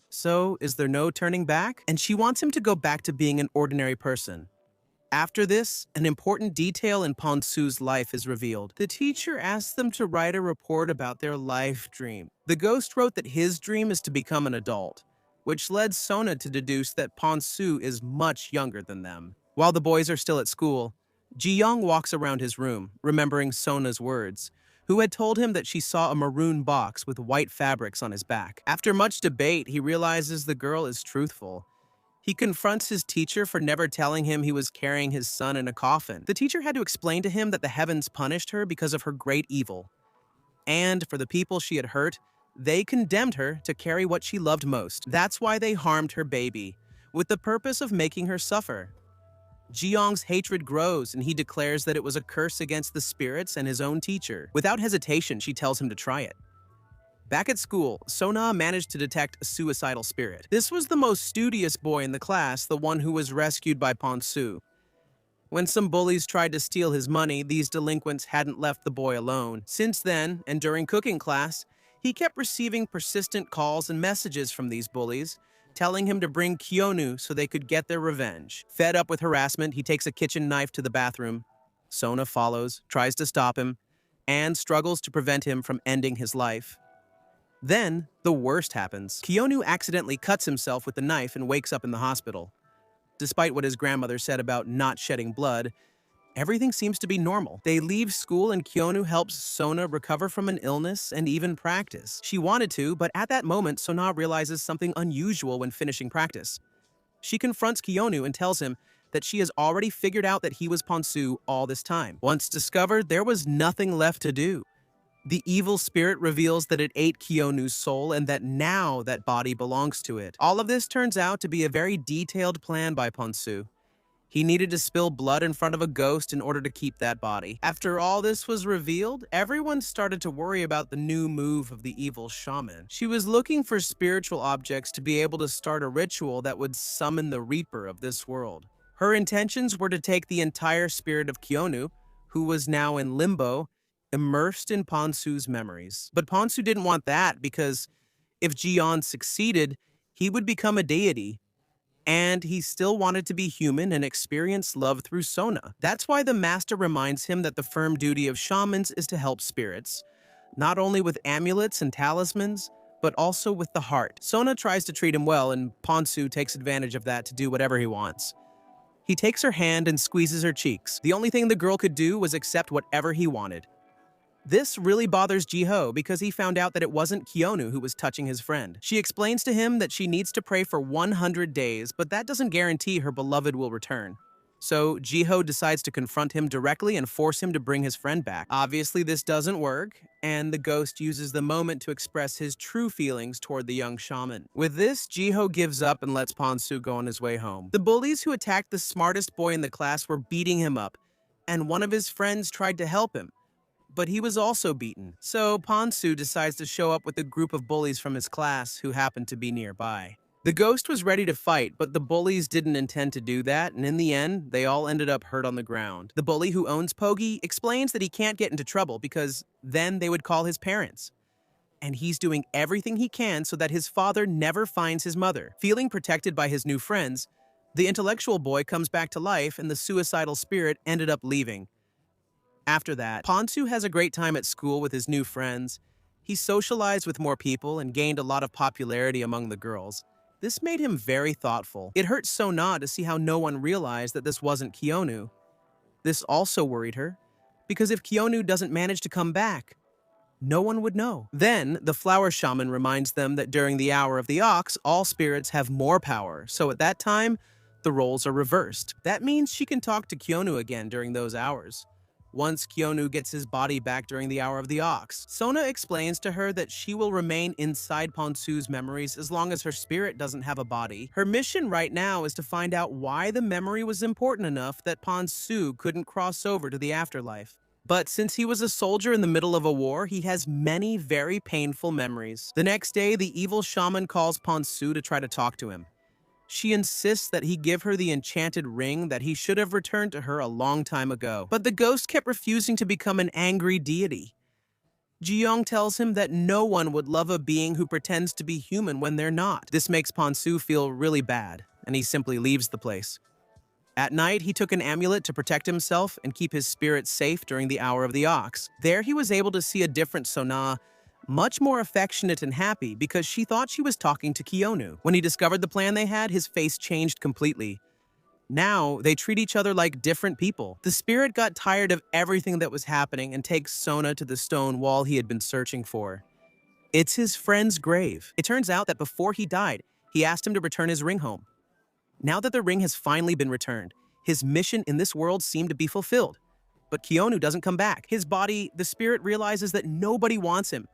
So, is there no turning back? And she wants him to go back to being an ordinary person. After this, an important detail in Ponsu's life is revealed. The teacher asks them to write a report about their life dream. The ghost wrote that his dream is to become an adult, which led Sona to deduce that Ponsu is much younger than them. While the boys are still at school, Ji-young walks around his room, remembering Sona's words, who had told him that she saw a maroon box with white fabrics on his back. After much debate, he realizes the girl is truthful. He confronts his teacher for never telling him he was carrying his son in a coffin. The teacher had to explain to him that the heavens punished her because of her great evil. And for the people she had hurt, they condemned her to carry what she loved most. That's why they harmed her baby, with the purpose of making her suffer. Ji-young's hatred grows, and he declares that it was a curse against the spirits and his own teacher. Without hesitation, she tells him to try it. Back at school, Sona managed to detect a suicidal spirit. This was the most studious boy in the class, the one who was rescued by Ponsu. When some bullies tried to steal his money, these delinquents hadn't left the boy alone. Since then, and during cooking class, he kept receiving persistent calls and messages from these bullies, telling him to bring Kyonu so they could get their revenge. Fed up with harassment, he takes a kitchen knife to the bathroom. Sona follows, tries to stop him, and struggles to prevent him from ending his life. Then, the worst happens. Kyonu accidentally cuts himself with the knife and wakes up in the hospital. Despite what his grandmother said about not shedding blood, everything seems to be normal. They leave school and Kyonu helps Sona recover from an illness and even practice. She wanted to, but at that moment, Sona realizes something unusual when finishing practice. She confronts Kyonu and tells him that she has already figured out that he was Ponsu all this time. Once discovered, there was nothing left to do. The evil spirit reveals that it ate Kyonu's soul and that now that body belongs to it. All of this turns out to be a very detailed plan by Ponsu. He needed to spill blood in front of a ghost in order to keep that body. After all this was revealed, everyone started to worry about the new move of the evil shaman. She was looking for spiritual objects to be able to start a ritual that would summon the reaper of this world. Her intentions were to take the entire spirit of Kyonu, who was now in limbo, immersed in Ponsu's memories. But Ponsu didn't want that because if Ji-yeon succeeded, he would become a deity, and he still wanted to be human and experience love through Sona. That's why the master reminds him that the firm duty of shamans is to help spirits, not only with amulets and talismans, but also with the heart. Sona tries to treat him well, and Ponsu takes advantage of that to do whatever he wants. He takes her hand and squeezes her cheeks. The only thing the girl could do was accept whatever he wanted. This really bothers Ji-ho because he found out that it wasn't Kyonu who was touching his friend. She explains to him that she needs to pray for 100 days, but that doesn't guarantee her beloved will return. So Ji-ho decides to confront him directly and force him to bring his friend back. Obviously, this doesn't work, and the ghost uses the moment to express his true feelings toward the young shaman. With this, Ji-ho gives up and lets Ponsu go on his way home. The bullies who attacked the smartest boy in the class were beating him up, and one of his friends tried to help him, but he was also beaten. So Ponsu decides to show up with a group of bullies from his class who happened to be nearby. The ghost was ready to fight, but the bullies didn't intend to do that, and in the end, they all ended up hurt on the ground. The bully who owns Pogi explains that he can't get into trouble because then they would call his parents. And he's doing everything he can so that his father never finds his mother. Feeling protected by his new friends, the intellectual boy comes back to life and the suicidal spirit ended up leaving. After that, Ponsu has a great time at school with his new friends. He socialized with more people and gained a lot of popularity among the girls. This made him very thoughtful. It hurt Sona to see how no one realized that this wasn't Kyonu. This also worried her, because if Kyonu doesn't manage to come back, no one would know. Then, the flower shaman reminds them that during the hour of the ox, all spirits have more power, so at that time, the roles are reversed. That means she can talk to Kyonu again during those hours. Once Kyonu gets his body back during the hour of the ox, Sona explains to her that she will remain inside Ponsu's memories as long as her spirit doesn't have a body. Her mission right now is to find out why the memory was important enough that Ponsu couldn't cross over to the afterlife. But since he was a soldier in the middle of a war, he has many very painful memories. The next day, the evil shaman calls Ponsu to try to talk to him. She insists that he give her the enchanted ring that he should have returned to her a long time ago. But the ghost kept refusing to become an angry deity. Ji-young tells him that no one would love a being who pretends to be human when they're not. This makes Ponsu feel really bad, and he simply leaves the place. At night, he took an amulet to protect himself and keep his spirit safe during the hour of the ox. There he was able to see a different Sona, much more affectionate and happy because she thought she was talking to Kyonu. When he discovered the plan they had, his face changed completely. Now, they treat each other like different people. The spirit got tired of everything that was happening and takes Sona to the stone wall he had been searching for. It's his friend's grave. It turns out that before he died, he asked him to return his ring home. Now that the ring has finally been returned, his mission in this world seemed to be fulfilled. But Kyonu doesn't come back. His body, the spirit, realizes that nobody wants him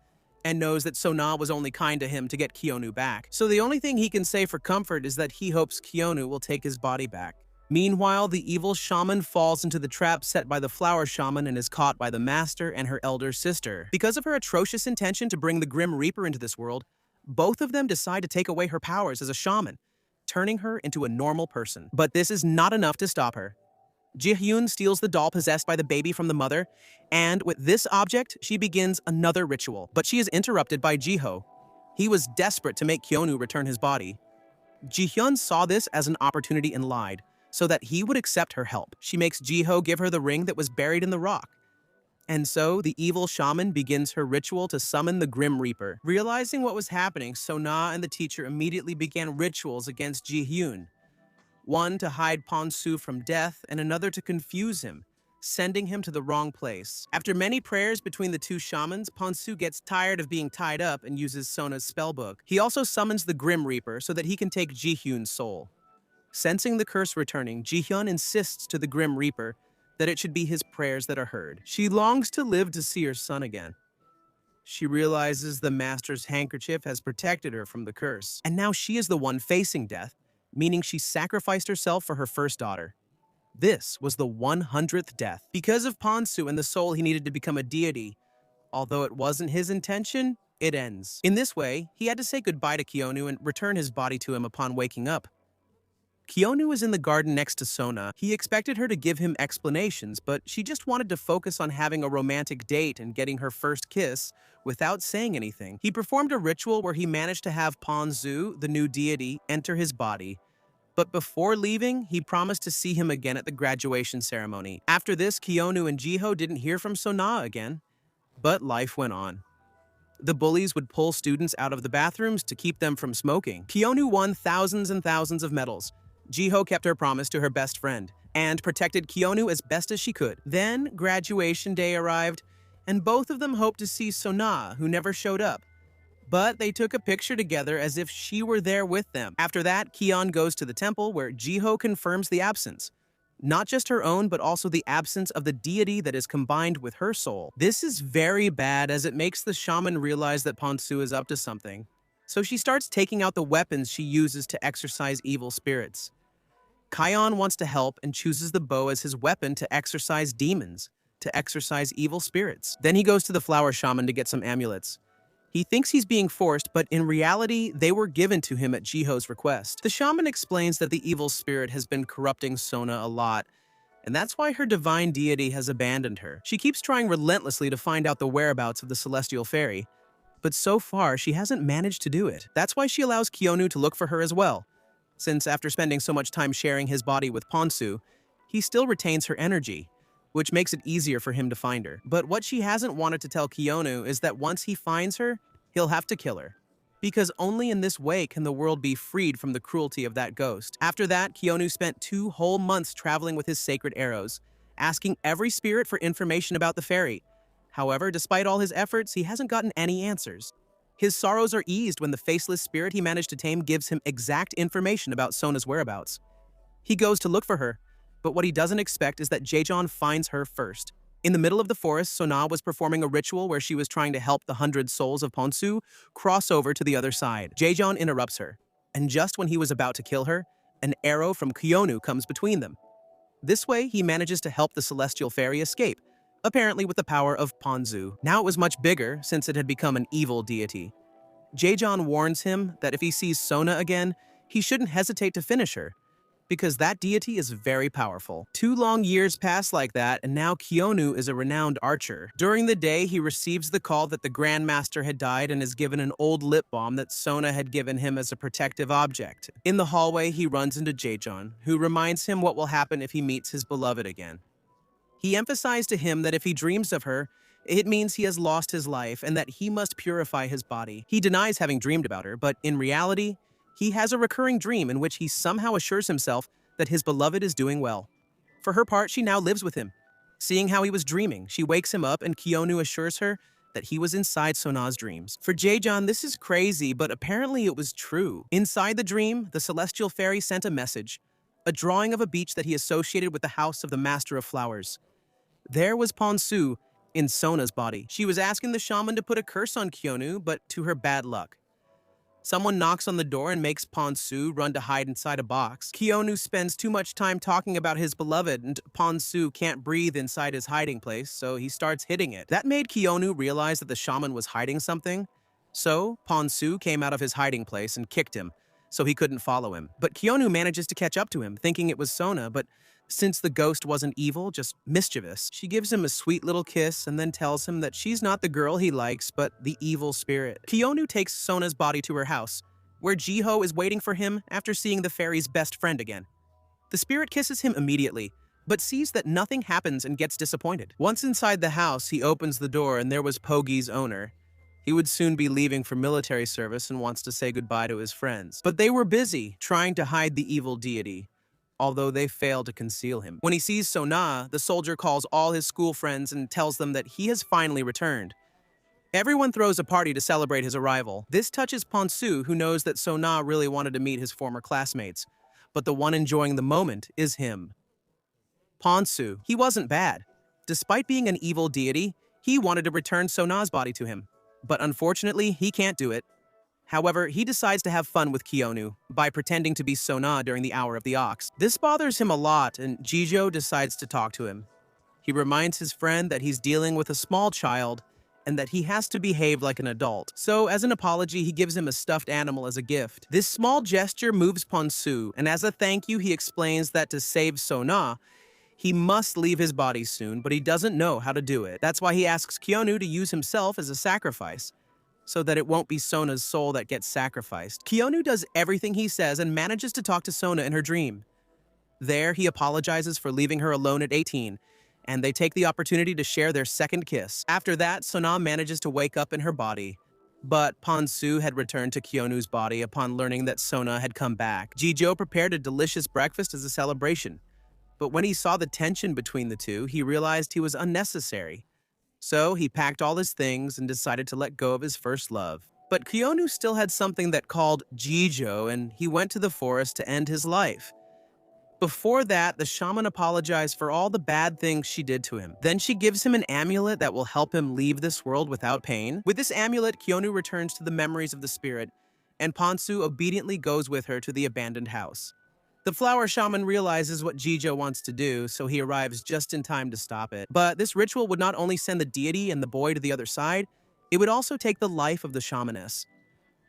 and knows that Sona was only kind to him to get Kyonu back. So the only thing he can say for comfort is that he hopes Kyonu will take his body back. Meanwhile, the evil shaman falls into the trap set by the flower shaman and is caught by the master and her elder sister. Because of her atrocious intention to bring the Grim Reaper into this world, both of them decide to take away her powers as a shaman, turning her into a normal person. But this is not enough to stop her. Ji-hyun steals the doll possessed by the baby from the mother, and with this object, she begins another ritual. But she is interrupted by Ji-ho. He was desperate to make Kyonu return his body. Ji-hyun saw this as an opportunity and lied, so that he would accept her help. She makes Ji-ho give her the ring that was buried in the rock. And so, the evil shaman begins her ritual to summon the Grim Reaper. Realizing what was happening, Sona and the teacher immediately began rituals against Ji-hyun. One to hide Pon-su from death, and another to confuse him, sending him to the wrong place. After many prayers between the two shamans, Pon-su gets tired of being tied up and uses Sona's spellbook. He also summons the Grim Reaper so that he can take Ji-hyun's soul. Sensing the curse returning, Ji-hyun insists to the Grim Reaper that it should be his prayers that are heard. She longs to live to see her son again. She realizes the master's handkerchief has protected her from the curse, and now she is the one facing death, meaning she sacrificed herself for her first daughter. This was the 100th death. Because of Pon-su and the soul he needed to become a deity, although it wasn't his intention, it ends. In this way, he had to say goodbye to Kyonu and return his body to him upon waking up. Kyonu is in the garden next to Sona. He expected her to give him explanations, but she just wanted to focus on having a romantic date and getting her first kiss without saying anything. He performed a ritual where he managed to have Pon-su, the new deity, enter his body. But before leaving, he promised to see him again at the graduation ceremony. After this, Kyonu and Ji-ho didn't hear from Sona again, but life went on. The bullies would pull students out of the bathrooms to keep them from smoking. Kyonu won thousands and thousands of medals. Ji-ho kept her promise to her best friend and protected Kyonu as best as she could. Then graduation day arrived, and both of them hoped to see Sona, who never showed up. But they took a picture together as if she were there with them. After that, Kyun goes to the temple where Ji-ho confirms the absence. Not just her own, but also the absence of the deity that is combined with her soul. This is very bad as it makes the shaman realize that Pon-su is up to something. So she starts taking out the weapons she uses to exorcise evil spirits. Kyun wants to help and chooses the bow as his weapon to exorcise demons, to exorcise evil spirits. Then he goes to the flower shaman to get some amulets. He thinks he's being forced, but in reality, they were given to him at Ji-ho's request. The shaman explains that the evil spirit has been corrupting Sona a lot, and that's why her divine deity has abandoned her. She keeps trying relentlessly to find out the whereabouts of the celestial fairy, but so far, she hasn't managed to do it. That's why she allows Kyonu to look for her as well, since after spending so much time sharing his body with Pon-su, he still retains her energy, which makes it easier for him to find her. But what she hasn't wanted to tell Kyonu is that once he finds her, he'll have to kill her, because only in this way can the world be freed from the cruelty of that ghost. After that, Kyonu spent 2 whole months traveling with his sacred arrows, asking every spirit for information about the fairy. However, despite all his efforts, he hasn't gotten any answers. His sorrows are eased when the faceless spirit he managed to tame gives him exact information about Sona's whereabouts. He goes to look for her, but what he doesn't expect is that Jaejeon finds her first. In the middle of the forest, Sona was performing a ritual where she was trying to help the 100 souls of Pon-su cross over to the other side. Jaejeon interrupts her, and just when he was about to kill her, an arrow from Kyonu comes between them. This way, he manages to help the celestial fairy escape, apparently with the power of Pon-su. Now it was much bigger, since it had become an evil deity. Jaejeon warns him that if he sees Sona again, he shouldn't hesitate to finish her, because that deity is very powerful. 2 long years pass like that, and now Kyonu is a renowned archer. During the day, he receives the call that the Grandmaster had died and is given an old lip balm that Sona had given him as a protective object. In the hallway, he runs into Jaejeon, who reminds him what will happen if he meets his beloved again. He emphasized to him that if he dreams of her, it means he has lost his life and that he must purify his body. He denies having dreamed about her, but in reality, he has a recurring dream in which he somehow assures himself that his beloved is doing well. For her part, she now lives with him. Seeing how he was dreaming, she wakes him up and Kyonu assures her that he was inside Sona's dreams. For Jaejeon, this is crazy, but apparently it was true. Inside the dream, the celestial fairy sent a message, a drawing of a beach that he associated with the house of the Master of Flowers. There was Ponsu in Sona's body. She was asking the shaman to put a curse on Kyonu, but to her bad luck, someone knocks on the door and makes Ponsu run to hide inside a box. Kyonu spends too much time talking about his beloved, and Ponsu can't breathe inside his hiding place, so he starts hitting it. That made Kyonu realize that the shaman was hiding something. So Ponsu came out of his hiding place and kicked him, so he couldn't follow him. But Kyonu manages to catch up to him, thinking it was Sona, but since the ghost wasn't evil, just mischievous, she gives him a sweet little kiss and then tells him that she's not the girl he likes, but the evil spirit. Kyonu takes Sona's body to her house, where Jiho is waiting for him after seeing the fairy's best friend again. The spirit kisses him immediately, but sees that nothing happens and gets disappointed. Once inside the house, he opens the door and there was Pogi's owner. He would soon be leaving for military service and wants to say goodbye to his friends. But they were busy trying to hide the evil deity, although they fail to conceal him. When he sees Sona, the soldier calls all his school friends and tells them that he has finally returned. Everyone throws a party to celebrate his arrival. This touches Ponsu, who knows that Sona really wanted to meet his former classmates, but the one enjoying the moment is him. Ponsu, he wasn't bad. Despite being an evil deity, he wanted to return Sona's body to him, but unfortunately, he can't do it. However, he decides to have fun with Kyonu by pretending to be Sona during the Hour of the Ox. This bothers him a lot, and Jijo decides to talk to him. He reminds his friend that he's dealing with a small child and that he has to behave like an adult. So, as an apology, he gives him a stuffed animal as a gift. This small gesture moves Ponsu, and as a thank you, he explains that to save Sona, he must leave his body soon, but he doesn't know how to do it. That's why he asks Kyonu to use himself as a sacrifice, so that it won't be Sona's soul that gets sacrificed. Kyonu does everything he says and manages to talk to Sona in her dream. There, he apologizes for leaving her alone at 18, and they take the opportunity to share their second kiss. After that, Sona manages to wake up in her body, but Ponsu had returned to Kyonu's body upon learning that Sona had come back. Jijo prepared a delicious breakfast as a celebration, but when he saw the tension between the two, he realized he was unnecessary. So he packed all his things and decided to let go of his first love. But Kyonu still had something that called Jijo, and he went to the forest to end his life. Before that, the shaman apologized for all the bad things she did to him. Then she gives him an amulet that will help him leave this world without pain. With this amulet, Kyonu returns to the memories of the spirit, and Ponsu obediently goes with her to the abandoned house. The flower shaman realizes what Jijo wants to do, so he arrives just in time to stop it. But this ritual would not only send the deity and the boy to the other side, it would also take the life of the shamaness.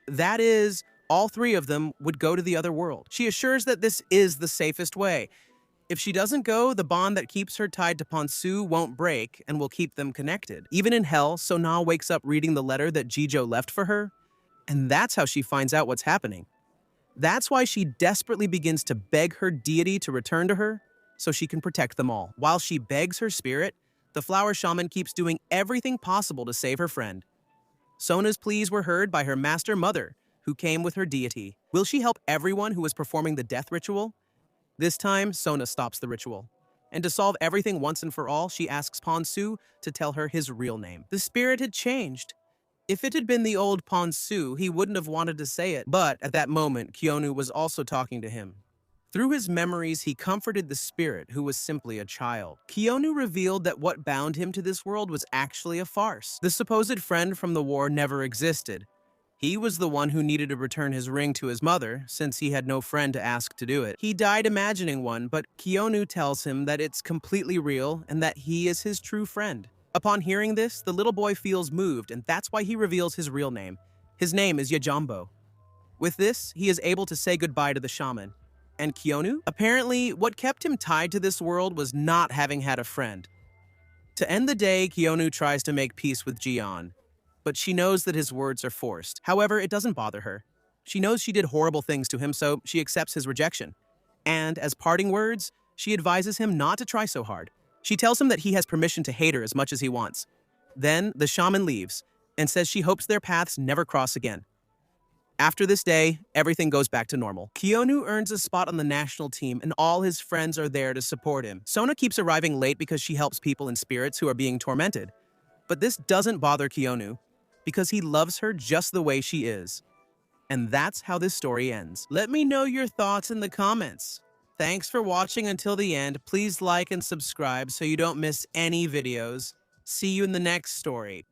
That is, all three of them would go to the other world. She assures that this is the safest way. If she doesn't go, the bond that keeps her tied to Ponsu won't break and will keep them connected. Even in hell, Sona wakes up reading the letter that Jijo left for her, and that's how she finds out what's happening. That's why she desperately begins to beg her deity to return to her so she can protect them all. While she begs her spirit, the flower shaman keeps doing everything possible to save her friend. Sona's pleas were heard by her master mother, who came with her deity. Will she help everyone who was performing the death ritual? This time, Sona stops the ritual. And to solve everything once and for all, she asks Ponsu to tell her his real name. The spirit had changed. If it had been the old Ponsu, he wouldn't have wanted to say it. But at that moment, Kyonu was also talking to him. Through his memories, he comforted the spirit, who was simply a child. Kyonu revealed that what bound him to this world was actually a farce. The supposed friend from the war never existed. He was the one who needed to return his ring to his mother, since he had no friend to ask to do it. He died imagining one, but Kyonu tells him that it's completely real and that he is his true friend. Upon hearing this, the little boy feels moved, and that's why he reveals his real name. His name is Yajambo. With this, he is able to say goodbye to the shaman. And Kyonu? Apparently, what kept him tied to this world was not having had a friend. To end the day, Kyonu tries to make peace with Jian, but she knows that his words are forced. However, it doesn't bother her. She knows she did horrible things to him, so she accepts his rejection. And as parting words, she advises him not to try so hard. She tells him that he has permission to hate her as much as he wants. Then, the shaman leaves and says she hopes their paths never cross again. After this day, everything goes back to normal. Kyonu earns a spot on the national team, and all his friends are there to support him. Sona keeps arriving late because she helps people in spirits who are being tormented. But this doesn't bother Kyonu, because he loves her just the way she is. And that's how this story ends. Let me know your thoughts in the comments. Thanks for watching until the end. Please like and subscribe so you don't miss any videos. See you in the next story.